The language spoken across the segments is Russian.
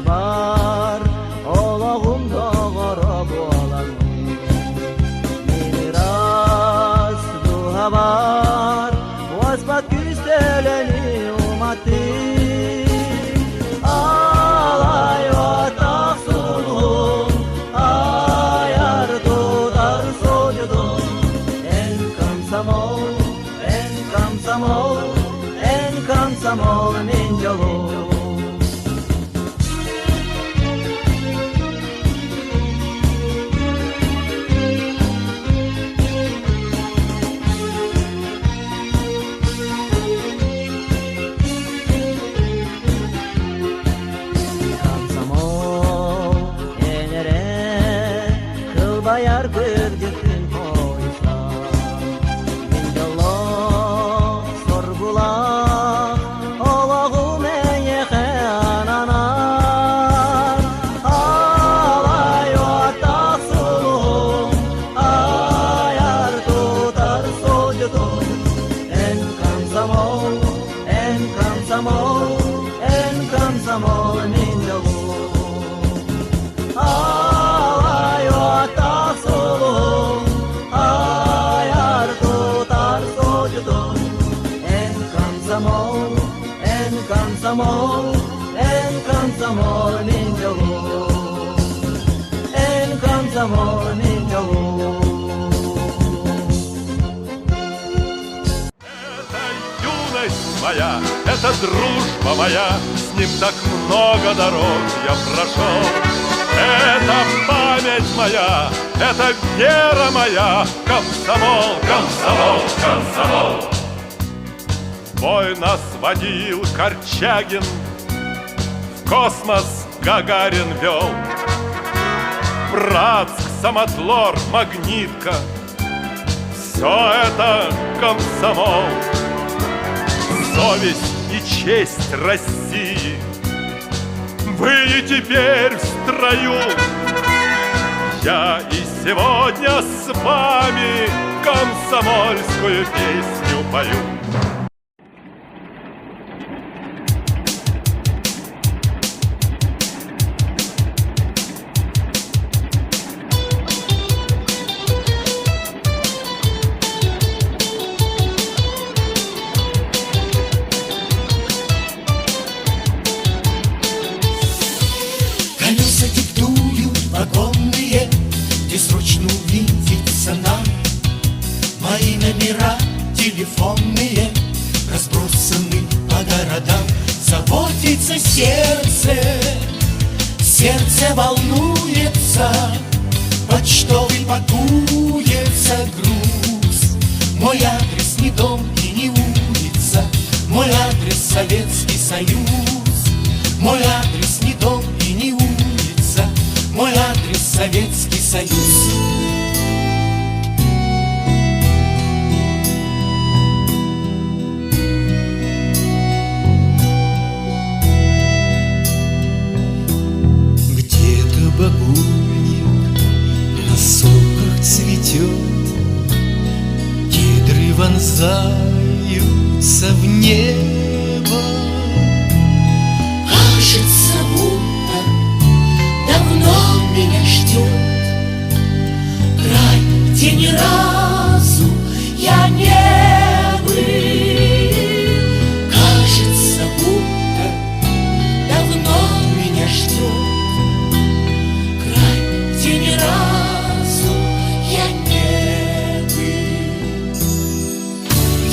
Var olağımda qarab olan miras duha var vasbat güzeleni umatı alay vatak sulhum ayar tutar sojudum en kamsamol min yolum. Bayar berdüktün koysa Minjallah sorgular Allah'ım eye xananar Alay vatak sulhum ayar tutar sojudum En kamsamol minjallah Alay vatak sulhum ayar tutar sojudum En kamsamol min yolum En kamsamol min yolum. Это юность моя, это дружба моя, с ним так много дорог я прошел. Это память моя, это вера моя, комсомол, комсомол, комсомол. В бой нас водил Корчагин, в космос Гагарин вел. Братск, Самотлор, Магнитка, все это комсомол. Совесть и честь России, вы и теперь в строю. Я и сегодня с вами комсомольскую песню пою. Колеса диктуют вагонные, где срочно увидеться нам. Мои номера телефонные разбросаны по городам. Заботится сердце, сердце волнуется, почтовый пакуется груз. Мой адрес не дом и не улица, мой адрес Советский Союз. Мой адрес не дом и не улица, мой адрес Советский Союз. Где-то бабульник на соках цветет, кедры вонзаются в небо. Кажется, будто давно меня ждет край, где ни разу я не был. Кажется, будто давно меня ждет край, где ни разу я не был.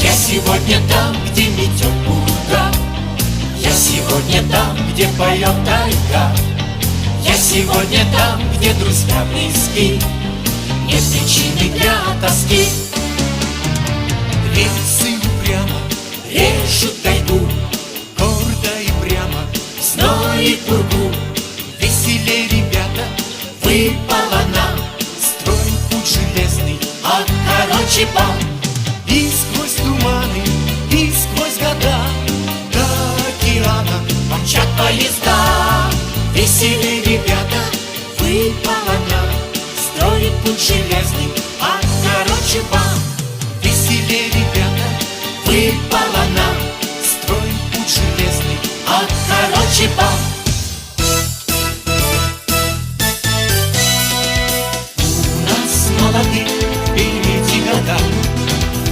Я сегодня там, где метет бурга, я сегодня там, где поет тайга. Я сегодня там, где друзья близки, нет причины для тоски. Рельсы прямо Режут тайгу, гордо и прямо, зной и пургу. веселее ребят. короче, пам. И сквозь туманы, и сквозь года до океана Мчат поезда, веселые ребята, выпала нам строить путь железный, а короче, пам. веселее, ребята, Выпала нам строим путь железный. а короче, пам. У нас молодых впереди года,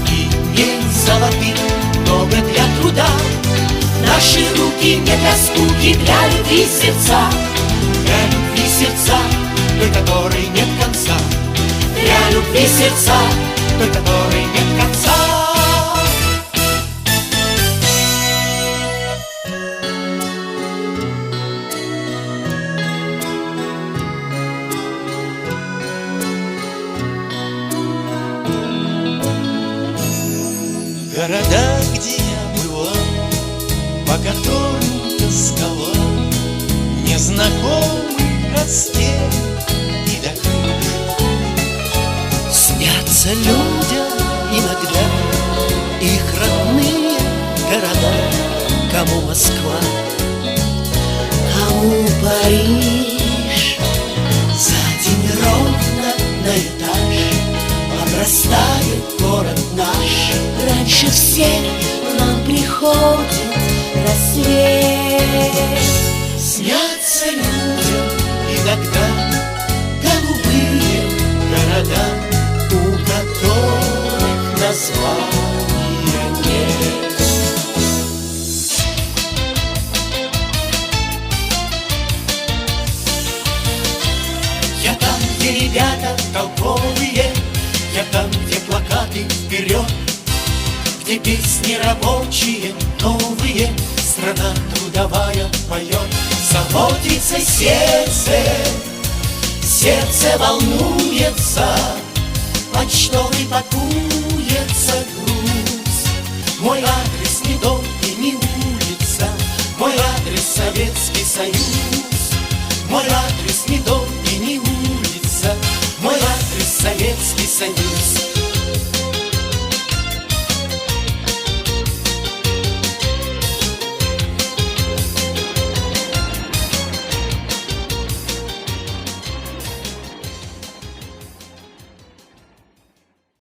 и дней золотых много для труда. Наши руки не для скуки, для любви сердца, Для любви сердца, той которой нет конца, для любви сердца. той которой нет конца. Города, где я бывал, по которым тосковал, незнакомых от стен и до крыш. Снятся людям иногда их родные города, кому Москва, Кому Париж? за день ровно на этаж Обрастает город наш. Раньше всех нам приходит рассвет. снятся людям иногда голубые города, у которых названия нет. Я там, где ребята толковые, я там, где плакаты вперед, где песни рабочие новые, страна трудовая поет. Заботится сердце, сердце волнуется, почтовый пакуется груз. Мой адрес не дом и не улица, мой адрес Советский Союз. Мой адрес не дом и не улица, мой адрес Советский Союз.